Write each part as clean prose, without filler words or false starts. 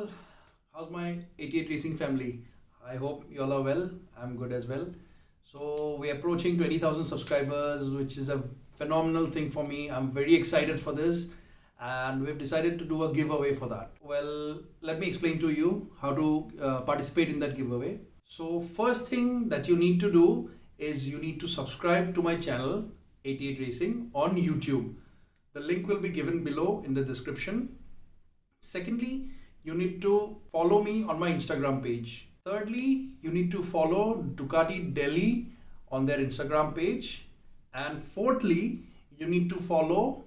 Well, how's my 88 Racing family? I hope you all are well. I'm good as well. So we're approaching 20,000 subscribers, which is a phenomenal thing for me. I'm very excited for this, and we've decided to do a giveaway for that. Well, let me explain to you how to participate in that giveaway. So first thing that you need to do is you need to subscribe to my channel 88 Racing on YouTube. The link will be given below in the description. Secondly, you need to follow me on my Instagram page. Thirdly, you need to follow Ducati Delhi on their Instagram page. And fourthly, you need to follow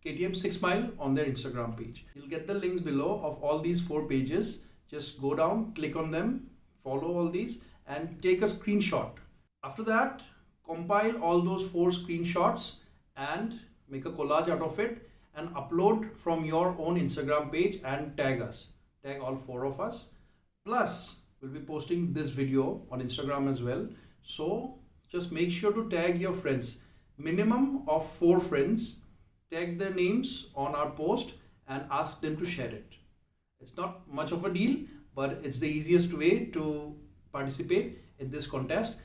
KTM 6 Mile on their Instagram page. You'll get the links below of all these 4 pages. Just go down, click on them, follow all these and take a screenshot. After that, compile all those 4 screenshots and make a collage out of it and upload from your own Instagram page and tag us. Tag all 4 of us. Plus, we'll be posting this video on Instagram as well. So just make sure to tag your friends. Minimum of 4 friends. Tag their names on our post and ask them to share it. It's not much of a deal, but it's the easiest way to participate in this contest.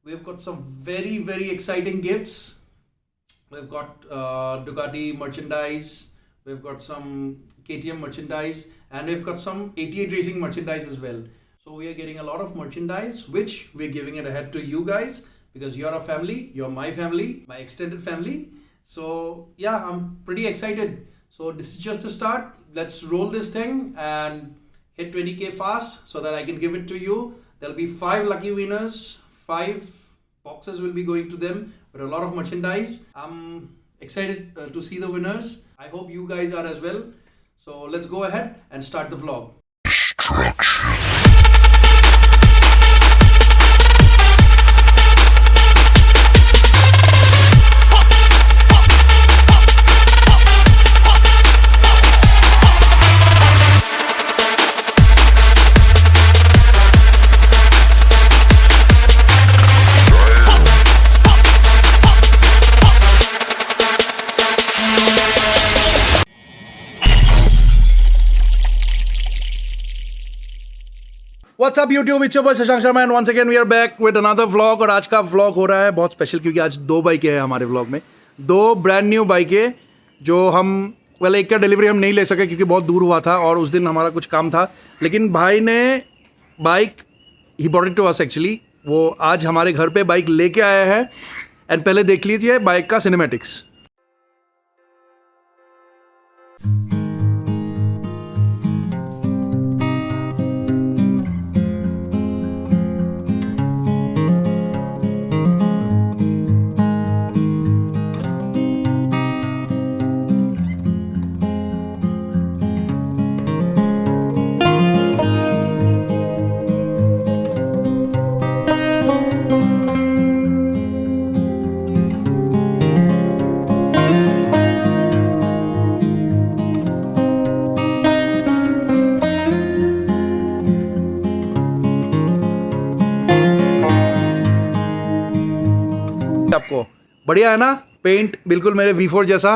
We've got some very exciting gifts. We've got Ducati merchandise, we've got some KTM merchandise, and we've got some 88 Racing merchandise as well. So we are getting a lot of merchandise, which we're giving it ahead to you guys because you're a family, you're my family, my extended family. So yeah, I'm pretty excited. So this is just a start. Let's roll this thing and hit 20k fast so that I can give it to you. There'll be 5 lucky winners, 5 boxes will be going to them with a lot of merchandise. I'm excited to see the winners. I hope you guys are as well. So let's go ahead and start the vlog. What's up YouTube, it's your boy Shashank Sharma and once again we are back with another vlog। और आज का vlog हो रहा है बहुत special क्योंकि आज 2 बाइकें हैं हमारे vlog में। 2 ब्रांड न्यू बाइकें जो हम एक का डिलीवरी हम नहीं ले सके क्योंकि बहुत दूर हुआ था और उस दिन हमारा कुछ काम था, लेकिन भाई ने बाइक ही bought it to us actually. वो आज हमारे घर पे बाइक लेके आया है एंड पहले देख लीजिए बाइक का सिनेमैटिक्स। आपको बढ़िया है ना? पेंट बिल्कुल मेरे V4 जैसा,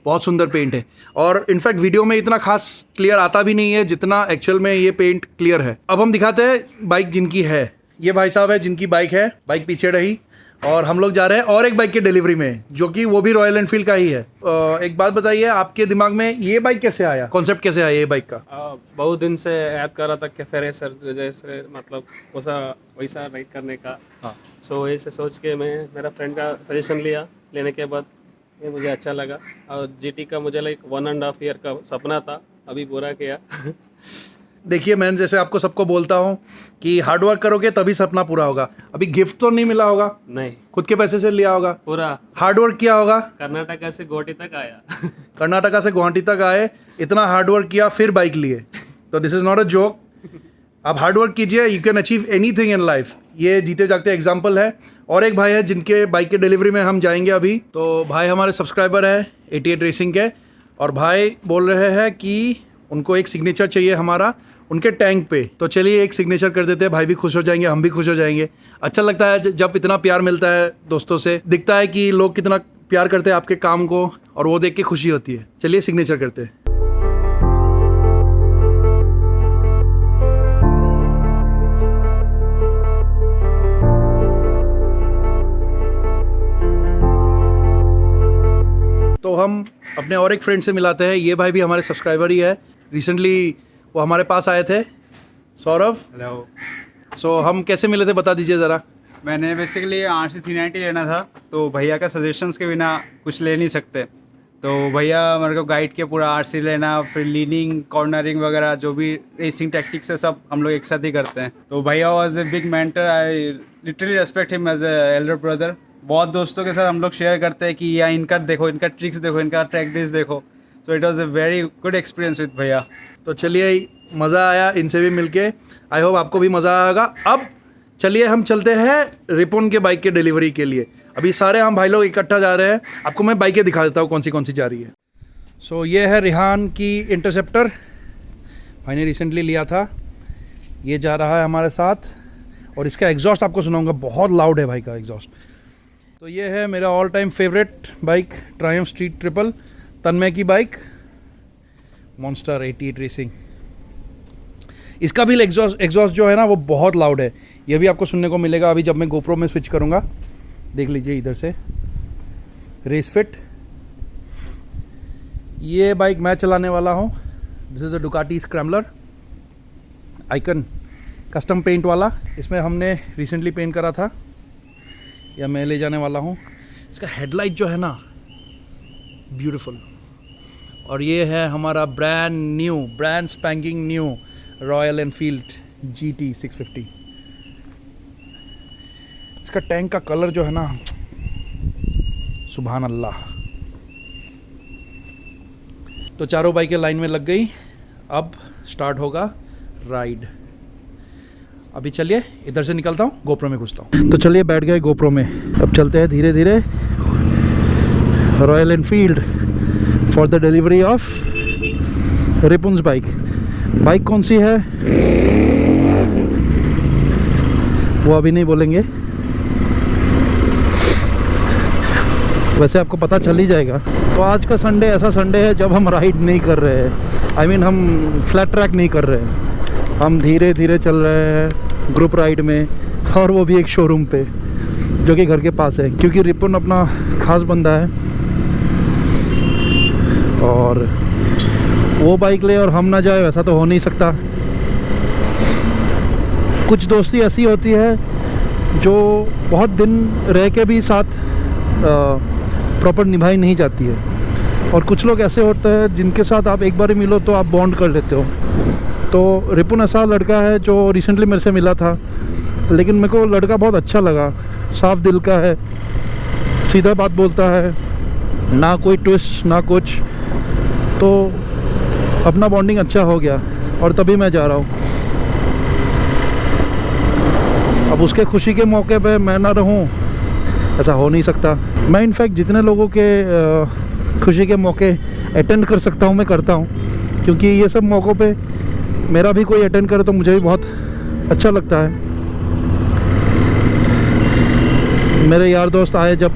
बहुत सुंदर पेंट है और इनफैक्ट वीडियो में इतना खास क्लियर आता भी नहीं है जितना एक्चुअल में ये पेंट क्लियर है। अब हम दिखाते हैं बाइक जिनकी है। ये भाई साहब है जिनकी बाइक है, बाइक पीछे रही और हम लोग जा रहे हैं और एक बाइक की डिलीवरी में जो कि वो भी रॉयल एनफील्ड का ही है। एक बात बताइए, आपके दिमाग में ये बाइक कैसे आया, कॉन्सेप्ट कैसे आया ये बाइक का? बहुत दिन से याद कर रहा था कि फेरे सर जैसे मतलब वैसा राइड करने का। हाँ। सो ऐसे सोच के मैं मेरा फ्रेंड का सजेशन लिया, लेने के बाद ये मुझे अच्छा लगा और जीटी का मुझे 1.5 ईयर का सपना था, अभी पूरा किया। देखिए मैं जैसे आपको सबको बोलता हूँ कि हार्ड वर्क करोगे तभी सपना पूरा होगा। अभी गिफ्ट तो नहीं मिला होगा? नहीं, खुद के पैसे से लिया होगा, पूरा हार्ड वर्क किया होगा। कर्नाटका से गुवाहाटी तक आया। कर्नाटका से गुवाहाटी तक आए, इतना हार्ड वर्क किया फिर बाइक लिए, तो this is not a joke. आप हार्ड वर्क कीजिए, you can achieve anything in life. ये जीते जागते एग्जाम्पल है। और एक भाई है जिनके बाइक के डिलीवरी में हम जाएंगे अभी। तो भाई हमारे सब्सक्राइबर है 88 रेसिंग के और भाई बोल रहे हैं कि उनको एक सिग्नेचर चाहिए हमारा उनके टैंक पे। तो चलिए एक सिग्नेचर कर देते हैं, भाई भी खुश हो जाएंगे, हम भी खुश हो जाएंगे। अच्छा लगता है जब इतना प्यार मिलता है दोस्तों से, दिखता है कि लोग कितना प्यार करते हैं आपके काम को और वो देख के खुशी होती है। चलिए सिग्नेचर करते हैं। हम अपने और एक फ्रेंड से मिलाते हैं। ये भाई भी हमारे सब्सक्राइबर ही है, रिसेंटली वो हमारे पास आए थे। सौरभ, हेलो। सो हम कैसे मिले थे बता दीजिए ज़रा। मैंने बेसिकली RC 390 लेना था, तो भैया का सजेशंस के बिना कुछ ले नहीं सकते, तो भैया मेरे को गाइड किया पूरा RC लेना, फिर लीनिंग, कॉर्नरिंग वगैरह जो भी रेसिंग टैक्टिक्स है सब हम लोग एक साथ ही करते हैं। तो भैया was a big mentor, I literally respect him as a elder brother. बहुत दोस्तों के साथ हम लोग शेयर करते हैं कि या इनका देखो, इनका ट्रिक्स देखो, इनका प्रैक्टिस देखो। So it was a very good experience with भैया। तो चलिए, मज़ा आया इनसे भी मिलके, आई होप आपको भी मज़ा आएगा। अब चलिए हम चलते हैं रिपुन के बाइक के डिलीवरी के लिए। अभी सारे हम भाई लोग इकट्ठा जा रहे हैं, आपको मैं बाइकें दिखा देता हूँ कौन सी जा रही है। सो ये है रिहान की इंटरसेप्टर, भाई ने रिसेंटली लिया था। ये जा रहा है हमारे साथ, और इसका एग्जॉस्ट आपको सुनाऊंगा, बहुत लाउड है भाई का एग्जॉस्ट। तो ये है मेरा all time favourite bike, Triumph street triple, Tanmay की बाइक, मॉन्स्टर 88 रेसिंग। इसका भी एग्जॉस्ट जो है ना वो बहुत लाउड है, ये भी आपको सुनने को मिलेगा अभी जब मैं गोप्रो में स्विच करूँगा। देख लीजिए इधर से, रेस फिट। ये बाइक मैं चलाने वाला हूँ, this is a Ducati scrambler icon, custom paint वाला। इसमें हमने रिसेंटली पेंट करा था, या मैं ले जाने वाला हूँ। इसका हेडलाइट जो है ना ब्यूटीफुल। और ये है हमारा brand spanking new royal Enfield GT 650। इसका टैंक का कलर जो है ना, सुभान अल्लाह। तो चारों बाइकें लाइन में लग गई, अब स्टार्ट होगा राइड। अभी चलिए इधर से निकलता हूँ, गोप्रो में घुसता हूँ। तो चलिए बैठ गए गोप्रो में, अब चलते हैं धीरे धीरे Royal Enfield for the delivery of Ripun's bike. Bike कौन सी है वो अभी नहीं बोलेंगे, वैसे आपको पता चल ही जाएगा। तो आज का संडे ऐसा संडे है जब हम राइड नहीं कर रहे हैं, आई मीन हम फ्लैट ट्रैक नहीं कर रहे हैं, हम धीरे धीरे चल रहे हैं ग्रुप राइड में, और वो भी एक शोरूम पे जो कि घर के पास है, क्योंकि रिपुन अपना खास बंदा है और वो बाइक ले और हम ना जाए, वैसा तो हो नहीं सकता। कुछ दोस्ती ऐसी होती है जो बहुत दिन रह के भी साथ प्रॉपर निभाई नहीं जाती है, और कुछ लोग ऐसे होते हैं जिनके साथ आप एक बार ही मिलो तो आप बॉन्ड कर लेते हो। तो रिपुन ऐसा लड़का है जो रिसेंटली मेरे से मिला था, लेकिन मेरे को लड़का बहुत अच्छा लगा, साफ दिल का है, सीधा बात बोलता है, ना कोई ट्विस्ट ना कुछ। तो अपना बॉन्डिंग अच्छा हो गया और तभी मैं जा रहा हूँ। अब उसके खुशी के मौके पे मैं ना रहूँ, ऐसा हो नहीं सकता। मैं इनफैक्ट जितने लोगों के खुशी के मौके अटेंड कर सकता हूँ मैं करता हूँ, क्योंकि ये सब मौक़ों पे मेरा भी कोई अटेंड करे तो मुझे भी बहुत अच्छा लगता है। मेरे यार दोस्त आए जब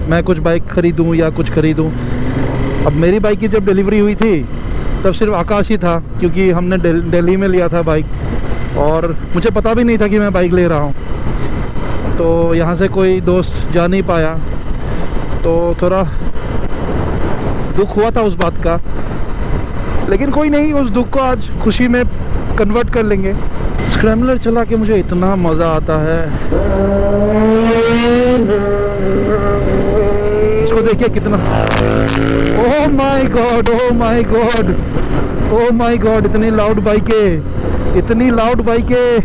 मैं कुछ बाइक ख़रीदूँ या कुछ ख़रीदूँ। अब मेरी बाइक की जब डिलीवरी हुई थी तब सिर्फ आकाश ही था, क्योंकि हमने दिल्ली में लिया था बाइक, और मुझे पता भी नहीं था कि मैं बाइक ले रहा हूँ। तो यहाँ से कोई दोस्त जा नहीं पाया, तो थोड़ा दुख हुआ था उस बात का, लेकिन कोई नहीं, उस दुख को आज खुशी में कन्वर्ट कर लेंगे। स्क्रैम्बलर चला के मुझे इतना मज़ा आता है, इसको देखिए कितना, oh my God, oh my God, oh my God, इतनी लाउड बाइकें, इतनी लाउड बाइकें।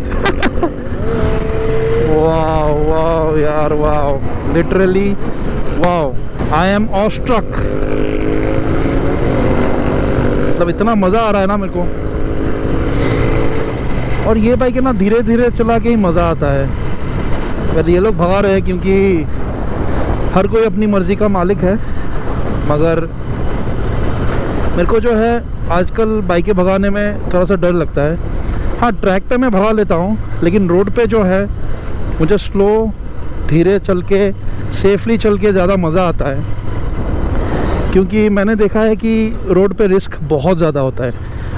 वाओ वाओ यार, wow, literally wow, I am awestruck. मतलब इतना मज़ा आ रहा है ना मेरे को। और ये बाइक है ना, धीरे धीरे चला के ही मज़ा आता है। अगर ये लोग भगा रहे हैं, क्योंकि हर कोई अपनी मर्ज़ी का मालिक है, मगर मेरे को जो है आजकल बाइकें भगाने में थोड़ा सा डर लगता है। हाँ, ट्रैक पे मैं भगा लेता हूँ, लेकिन रोड पे जो है मुझे स्लो, धीरे चल के, सेफली चल के ज़्यादा मज़ा आता है, क्योंकि मैंने देखा है कि रोड पे रिस्क बहुत ज़्यादा होता है।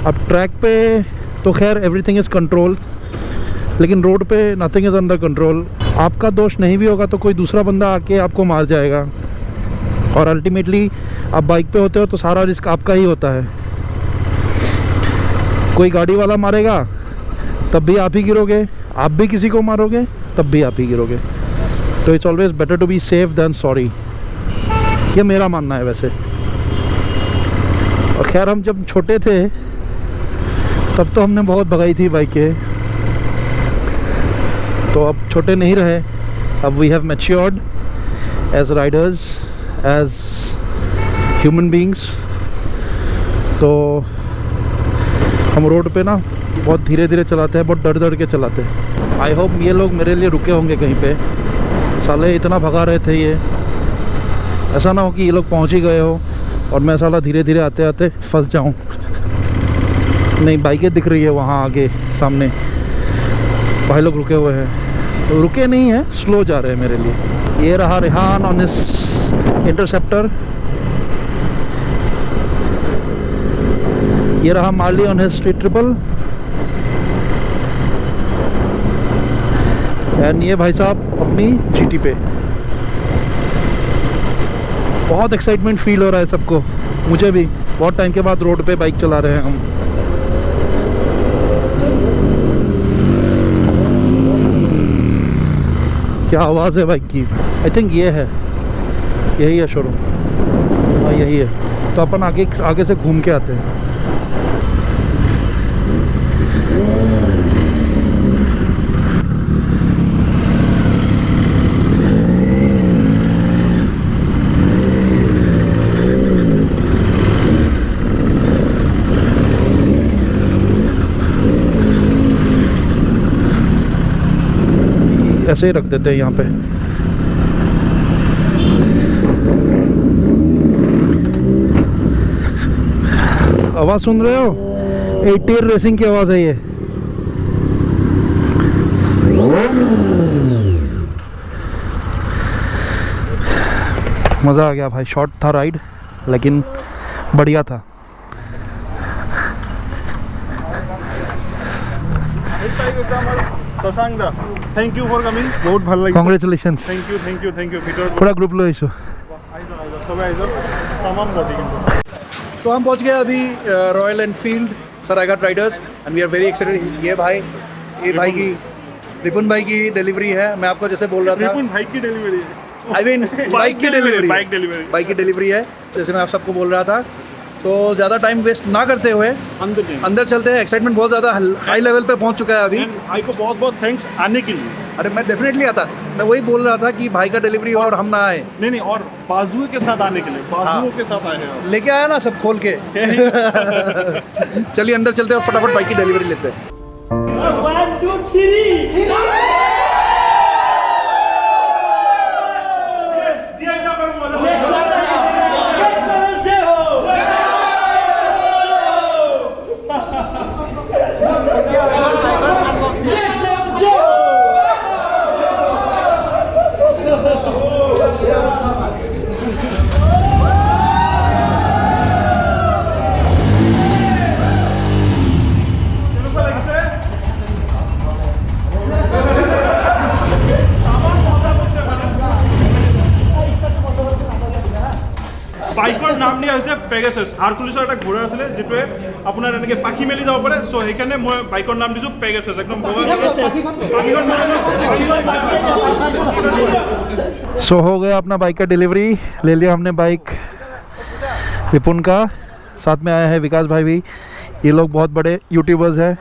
अब ट्रैक पे तो खैर एवरीथिंग इज़ कंट्रोल, लेकिन रोड पे नथिंग इज़ अंडर कंट्रोल। आपका दोष नहीं भी होगा तो कोई दूसरा बंदा आके आपको मार जाएगा। और अल्टीमेटली आप बाइक पे होते हो तो सारा रिस्क आपका ही होता है। कोई गाड़ी वाला मारेगा तब भी आप ही गिरोगे, आप भी किसी को मारोगे तब भी आप ही गिरोगे। तो it's always better to be safe than sorry, ये मेरा मानना है वैसे। और खैर हम जब छोटे थे तब तो हमने बहुत भगाई थी बाइकें, तो अब छोटे नहीं रहे, अब we have matured as riders, as human beings. तो हम रोड पे ना बहुत धीरे धीरे चलाते हैं, बहुत डर डर के चलाते हैं। आई होप ये लोग मेरे लिए रुके होंगे कहीं पे, साले इतना भगा रहे थे ये, ऐसा ना हो कि ये लोग पहुंच ही गए हो और मैं साला धीरे धीरे आते आते फंस जाऊं। नहीं, बाइकें दिख रही है वहाँ आगे सामने, भाई लोग रुके हुए हैं, रुके नहीं हैं, स्लो जा रहे हैं मेरे लिए। ये रहा रेहान ऑन इस इंटरसेप्टर, ये रहा Marley on his street triple, and ये भाई साहब अपनी जीटी पे। बहुत एक्साइटमेंट फील हो रहा है सबको, मुझे भी। बहुत टाइम के बाद रोड पे बाइक चला रहे हैं हम। क्या आवाज़ है बाइक की। आई थिंक ये है, यही है शोरूम, हाँ यही है। तो अपन आगे से घूम के आते हैं। ऐसे ही रख देते हैं यहाँ पे। आवाज़ सुन रहे हो? 80 रेसिंग की आवाज़ है ये। मज़ा आ गया भाई, शॉर्ट था राइड लेकिन बढ़िया था। শশাঙ্ক দা, থ্যাংক ইউ ফর কামিং, বহুত ভালো লাগিছে। কংগ্রেচুলেশনস। থ্যাংক ইউ ভিতর पूरा ग्रुप लो इशू। সবাই আইছো तमाम বডি কিন্তু। तो हम पहुंच गए अभी Royal Enfield Saraighat riders and we are very excited. ये भाई की रिपुन भाई की डिलीवरी है। मैं आपको जैसे बोल रहा था, रिपुन भाई की डिलीवरी है, आई मीन बाइक की डिलीवरी है, जैसे मैं आप सबको बोल रहा था। तो ज़्यादा टाइम वेस्ट ना करते हुए अंदर चलते हैं। एक्साइटमेंट बहुत ज़्यादा हाई लेवल पे पहुंच चुका है अभी। भाई को बहुत बहुत थैंक्स आने के लिए। अरे मैं डेफिनेटली आता, मैं वही बोल रहा था कि भाई का डिलीवरी और हम ना आए। नहीं और बाजुओं के साथ आने के लिए, बाजुओं के साथ आए हैं, लेके आया ना सब खोल के। चलिए अंदर चलते हैं और फटाफट बाइक की डिलीवरी लेते हैं। 1 2 3 বাইকৰ নাম দিয়া হৈছে পেগাছাছ। হাৰকুলিছৰ এটা ঘোঁৰা আছিলে যিটোৱে আপোনাৰ এনেকৈ পাখি মেলি যাব পাৰে, চ' সেইকাৰণে মই বাইকৰ নাম দিছোঁ পেগাছাছ। একদম सो हो गया अपना बाइक का डिलीवरी, ले लिया हमने बाइक रिपुन का। साथ में आया है विकास भाई भी, ये लोग बहुत बड़े यूट्यूबर्स हैं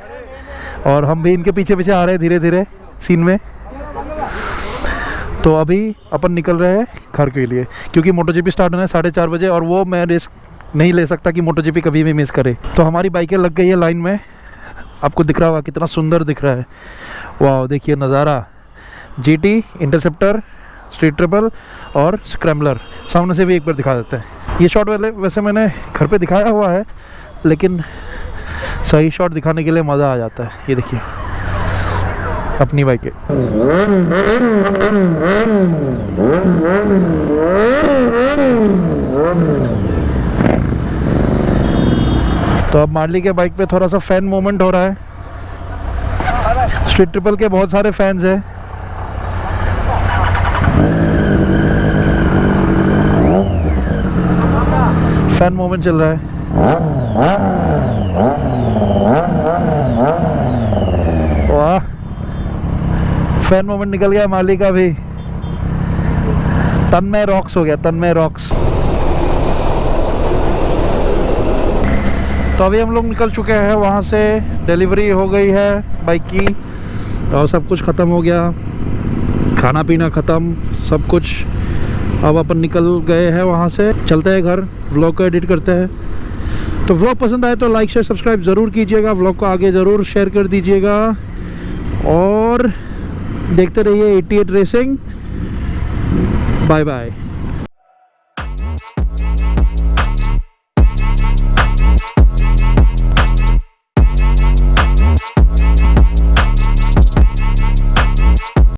और हम भी इनके पीछे पीछे आ रहे हैं धीरे धीरे सीन में। तो अभी अपन निकल रहे हैं घर के लिए, क्योंकि मोटोजीपी स्टार्ट होना है 4:30 बजे और वो मैं रिस्क नहीं ले सकता कि मोटोजीपी कभी भी मिस करे। तो हमारी बाइकें लग गई है लाइन में, आपको दिख रहा होगा कितना सुंदर दिख रहा है। वाह देखिए नज़ारा, जीटी, इंटरसेप्टर, स्ट्रीट ट्रिपल और स्क्रैम्बलर। सामने से भी एक बार दिखा देते हैं। ये शॉट वैसे मैंने घर पे दिखाया हुआ है, लेकिन सही शॉट दिखाने के लिए मज़ा आ जाता है। ये देखिए अपनी बाइकें। तो अब मार्ली के बाइक पे थोड़ा सा फैन मोमेंट हो रहा है। स्ट्रीट ट्रिपल के बहुत सारे फैंस हैं। फैन मोमेंट चल रहा है। वाह, फैन मोमेंट निकल गया माली का भी। तन्मय रॉक्स हो गया, तन्मय रॉक्स। तो अभी हम लोग निकल चुके हैं वहाँ से, डिलीवरी हो गई है बाइक की और सब कुछ ख़त्म हो गया, खाना पीना ख़त्म, सब कुछ। अब अपन निकल गए हैं वहाँ से, चलते हैं घर, व्लॉग को एडिट करते हैं। तो व्लॉग पसंद आए तो लाइक शेयर सब्सक्राइब ज़रूर कीजिएगा, व्लॉग को आगे ज़रूर शेयर कर दीजिएगा और देखते रहिए 88 रेसिंग। Bye bye.